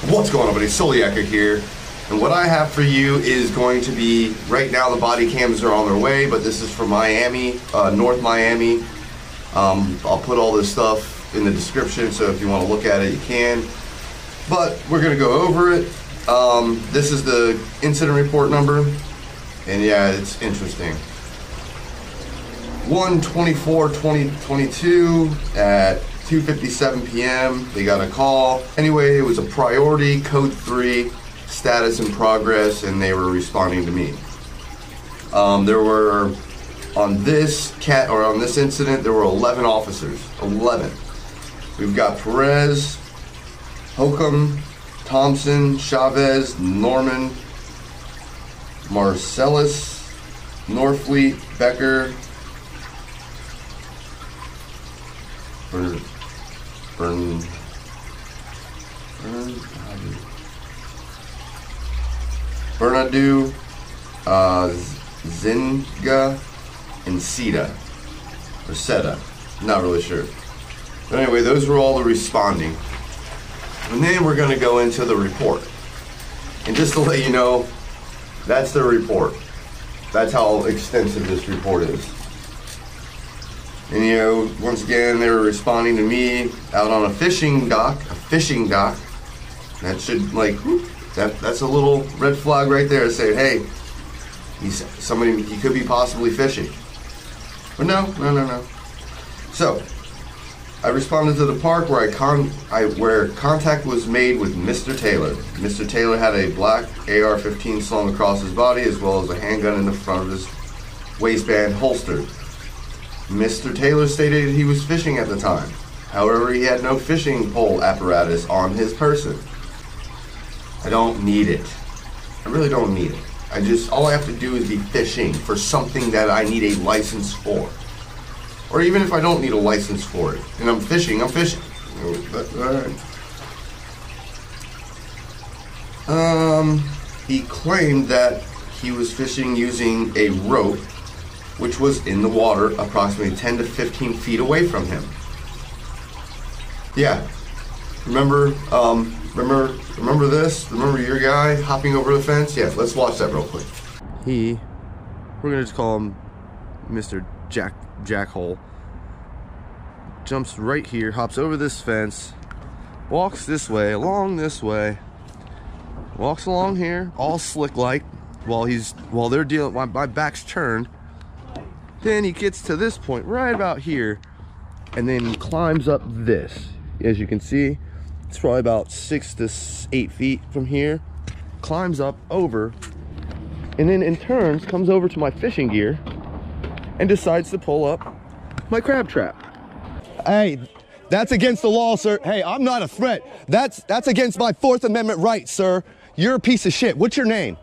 What's going on, buddy? Soliaker here, and what I have for you is going to be, right now the body cams are on their way, but this is for Miami, North Miami. I'll put all this stuff in the description, so if you want to look at it, you can. But we're going to go over it. This is the incident report number, and yeah, it's interesting. 1/24/2022 at 2:57 p.m. they got a call. Anyway, it was a priority code 3 status in progress, and they were responding to me. There were on this incident there were 11 officers. 11. We've got Perez, Holcomb, Thompson, Chavez, Norman, Marcellus, Norfleet, Becker, Bernadu, Zinga, and Seta. Not really sure. But anyway, those were all the responding. And then we're going to go into the report. And just to let you know, that's the report. That's how extensive this report is. And you know, once again, they were responding to me out on a fishing dock. That should, like, that's a little red flag right there saying, hey, he could be possibly fishing. But no. So, I responded to the park where where contact was made with Mr. Taylor. Mr. Taylor had a black AR-15 slung across his body, as well as a handgun in the front of his waistband holstered. Mr. Taylor stated he was fishing at the time. However, he had no fishing pole apparatus on his person. I don't need it. I really don't need it. All I have to do is be fishing for something that I need a license for. Or even if I don't need a license for it, and I'm fishing. All right. He claimed that he was fishing using a rope, which was in the water approximately 10 to 15 feet away from him. Yeah. Remember this? Remember your guy hopping over the fence? Yeah, let's watch that real quick. We're gonna just call him Mr. Jackhole. Jumps right here, hops over this fence, walks this way, along this way, walks along here, all slick-like, while they're dealing, my back's turned. Then he gets to this point right about here, and then climbs up this. As you can see, it's probably about 6 to 8 feet from here. Climbs up over, and then in turns comes over to my fishing gear and decides to pull up my crab trap. Hey, that's against the law, sir. Hey, I'm not a threat. That's against my Fourth Amendment rights, sir. You're a piece of shit. What's your name?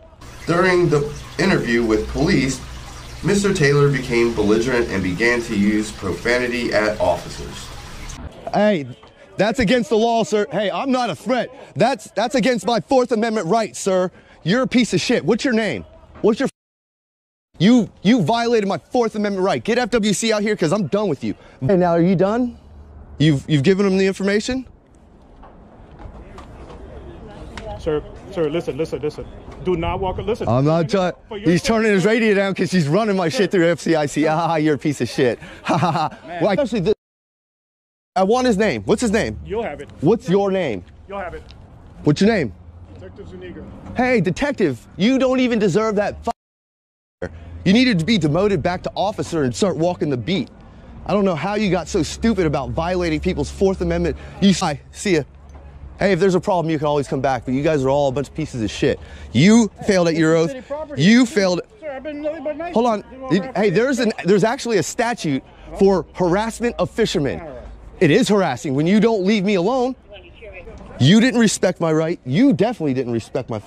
During the interview with police, Mr. Taylor became belligerent and began to use profanity at officers. Hey, that's against the law, sir. Hey, I'm not a threat. That's against my Fourth Amendment rights, sir. You're a piece of shit. What's your name? What's your... You violated my Fourth Amendment right. Get FWC out here, because I'm done with you. Hey, now, are you done? You've given him the information? Sir, listen. Do not walk. Listen. I'm not trying. He's turning his radio down because he's running my shit through FCIC. Ha, you're a piece of shit. Ha ha ha. Well, especially this. I want his name. What's his name? You'll have it. What's your name? You'll have it. What's your name? Detective Zuniga. Hey, detective, you don't even deserve that. You needed to be demoted back to officer and start walking the beat. I don't know how you got so stupid about violating people's Fourth Amendment. Hi, see ya. Hey, if there's a problem, you can always come back, but you guys are all a bunch of pieces of shit. You failed at your oath. You failed. Sir, I've been nothing but nice. Hold on. Hey, there's actually a statute for harassment of fishermen. It is harassing when you don't leave me alone. You didn't respect my right. You definitely didn't respect my...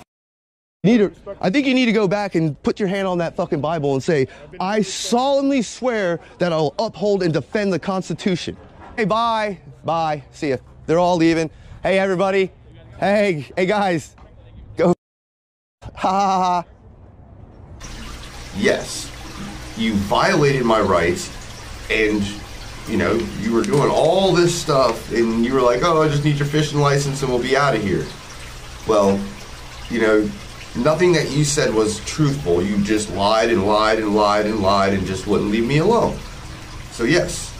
I think you need to go back and put your hand on that fucking Bible and say, I solemnly swear that I will uphold and defend the Constitution. Hey, bye. Bye. See ya. They're all leaving. Hey, everybody. Hey guys. Go. Ha ha ha. Yes, you violated my rights, and you know, you were doing all this stuff, and you were like, oh, I just need your fishing license and we'll be out of here. Well, you know, nothing that you said was truthful. You just lied and lied and lied and lied and just wouldn't leave me alone. So yes,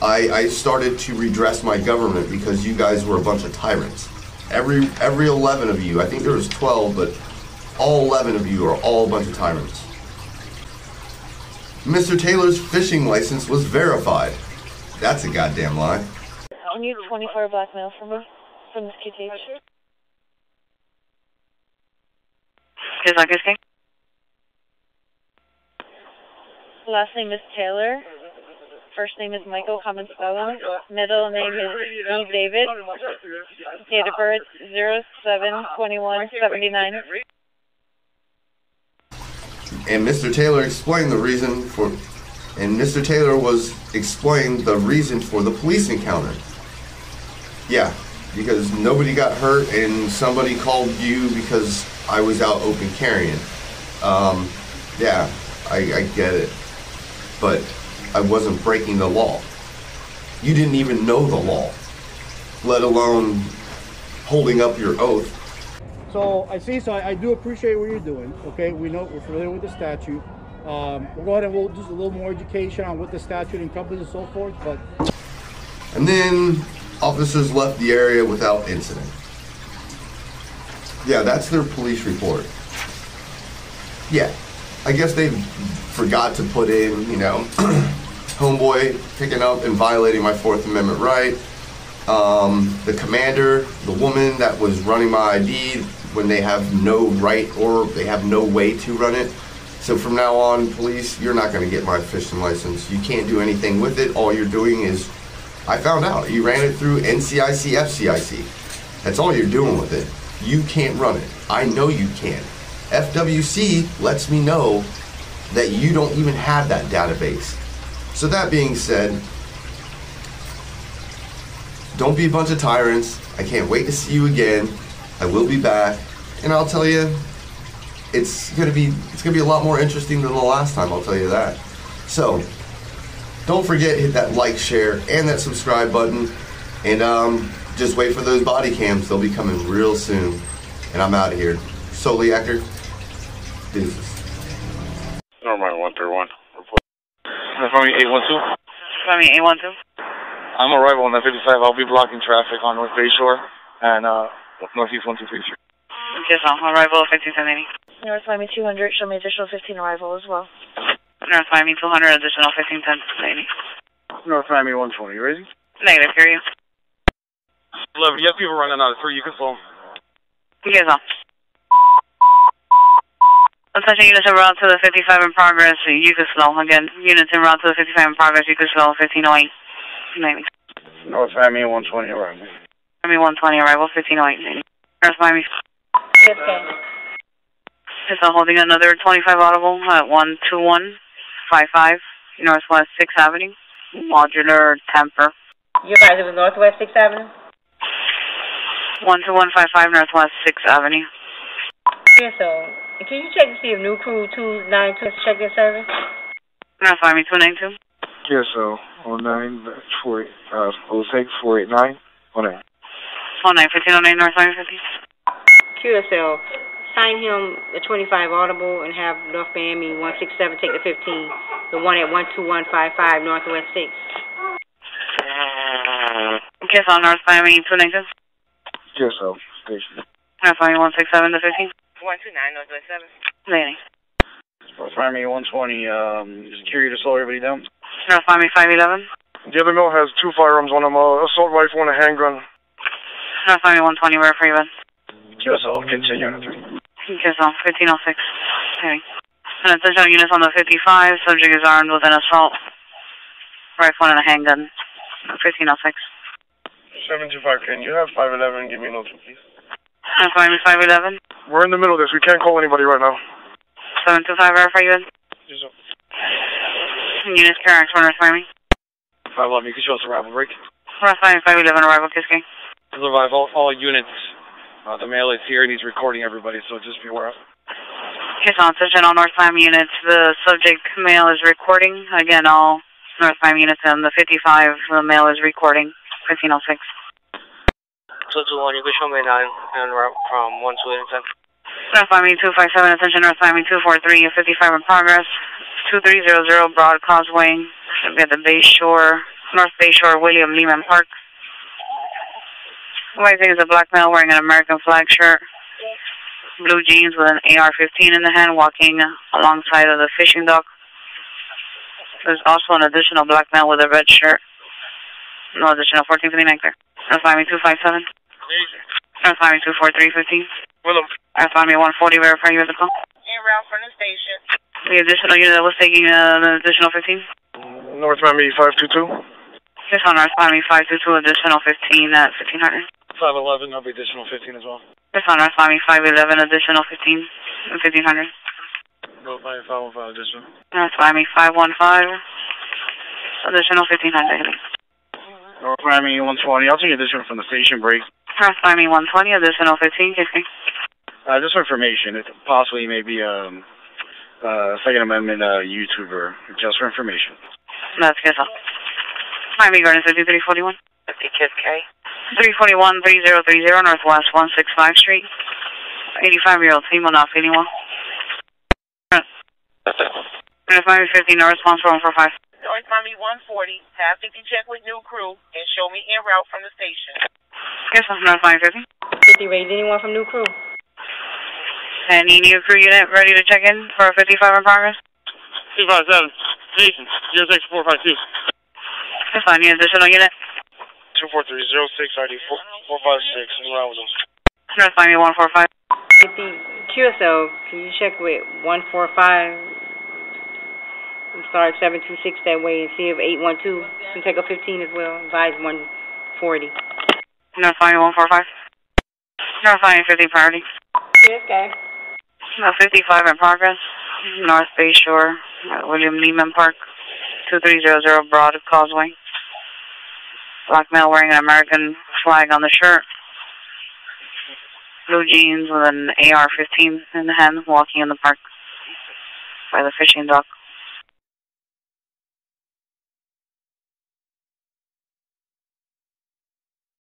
I started to redress my government because you guys were a bunch of tyrants. Every 11 of you, I think there was 12, but all 11 of you are all a bunch of tyrants. Mr. Taylor's fishing license was verified. That's a goddamn lie. I need 24 blackmail from this QT. Is that good? Last name is Taylor. First name is Michael, common spelling. Middle name is David. Date of birth 07/21/79. And Mr. Taylor explained the reason for, and Mr. Taylor was explained the reason for the police encounter. Yeah, because nobody got hurt and somebody called you because I was out open carrying. Yeah, I get it. But I wasn't breaking the law. You didn't even know the law, let alone holding up your oath. So I see. So I do appreciate what you're doing. Okay, we know we're familiar with the statute. We'll go ahead and we'll do a little more education on what the statute encompasses and so forth. But and then officers left the area without incident. Yeah, that's their police report. Yeah, I guess they forgot to put in, you know, homeboy picking up and violating my Fourth Amendment right. The commander, the woman that was running my ID when they have no right or they have no way to run it. So from now on, police, you're not going to get my fishing license. You can't do anything with it. All you're doing is, I found out, you ran it through NCIC, FCIC. That's all you're doing with it. You can't run it. I know you can't. FWC lets me know that you don't even have that database. So that being said, don't be a bunch of tyrants. I can't wait to see you again. I will be back, and I'll tell you, it's gonna be a lot more interesting than the last time. I'll tell you that. So don't forget, hit that like, share, and that subscribe button, and just wait for those body cams. They'll be coming real soon. And I'm out of here. Soliaker, deuces. Normal 131. Report. From me 812. From me 812. I'm arrival on the 55. I'll be blocking traffic on North Bay Shore and Northeast 1233. Just on arrival 1570. North Miami 200. Show me additional 15 arrival as well. North Miami 200. Additional 1510. North Miami 120. You ready? Negative. Hear you. 11. You have people running out of 3. You can slow. Yes, on. Attention units en route to the 55 in progress. You can slow. Again, units en route to the 55 in progress. You can slow. 1508. Maybe. North Miami 120 arrival. Miami 120 arrival. 1508. North Miami. Yes, sir. It's holding another 25 audible at 12155 Northwest 6th Avenue. Modular temper. You guys, it was Northwest 6th Avenue? 12155 Northwest 6th Avenue. Yeah, so can you check to see if New Crew 292 is checking service? North Miami 292. Yeah, so 06-489. 19. 1508 North Miami 50. QSL, sign him the 25 audible and have North Miami 167 take the 15. The one at 12155 Northwest 6. Yes, on North Miami 292. Yeah, so station. North Miami 167 to 15. 129 Northwest 7. Landing. North Miami 120. Just curious to slow everybody down. North Miami 511. the other mill has 2 firearms on them, assault rifle and a handgun. North Miami 120, where for you, bud? QSL, continue. QSL, 1506. Okay. And attention units on the 55. Subject is armed with an assault rifle and a handgun. 1506. 725, can you have 511? Give me a note, please. North Miami 511. We're in the middle of this. We can't call anybody right now. 725, where for you, bud? Yes, sir. Units carrying for North Miami. 511, you can show us arrival break. North Miami 511, arrival, kiss king. Revive all units. The mail is here and he's recording everybody, so just be aware of it. Kiss on, attention all North Miami units. The subject mail is recording. Again, all North Miami units and the 55, the mail is recording. 1506. 221, you can show me 9 and route from 12 North Miami 257, attention North Miami 243, 55 in progress. 2300 Broad Causeway. Should be at the Bay Shore, North Bay Shore, William Lehman Park. White thing is a black male wearing an American flag shirt, blue jeans with an AR-15 in the hand, walking alongside of the fishing dock. There's also an additional black male with a red shirt. No additional 1459 clear. North Miami 257. North Miami 24315. Willem. North Miami 140, verify you at the call. En route from the station. The additional unit that was taking an additional 15. North Miami 522. Yes, on North Miami 522, additional 15 at 1500. 511, there'll be additional 15 as well. Yes, on North Miami 511, additional 15 at 1500. North Miami 515, additional. North Miami 515, additional 1500. North Miami 120, I'll take additional from the station break. North Miami 120, additional 15, excuse me. Just for information, it possibly may be Second Amendment YouTuber, just for information. That's good. Miami Gardens 5341. 50 K. 341 3030 Northwest 165 Street. 85-year-old female not feeling well. North Miami 50, no response for 145. North Miami 140, have 50 check with new crew and show me en route from the station. Yes, North Miami 50. 50 raised, anyone from new crew? Any new crew unit ready to check in for 55 in progress? 257, station, 06452. Yes, I need additional unit. 243, 06ID 456, around with them. North Miami 145. 50 QSL, can you check with 145? Start 726 that way and see if 812 can take a 15 as well. Advise 140. North Miami 145. North Miami 50 priority. Yes, guy. 55 in progress. North Bay Shore, William Lehman Park, 2300 Broad Causeway. Black male wearing an American flag on the shirt. Blue jeans with an AR-15 in the hand, walking in the park by the fishing dock.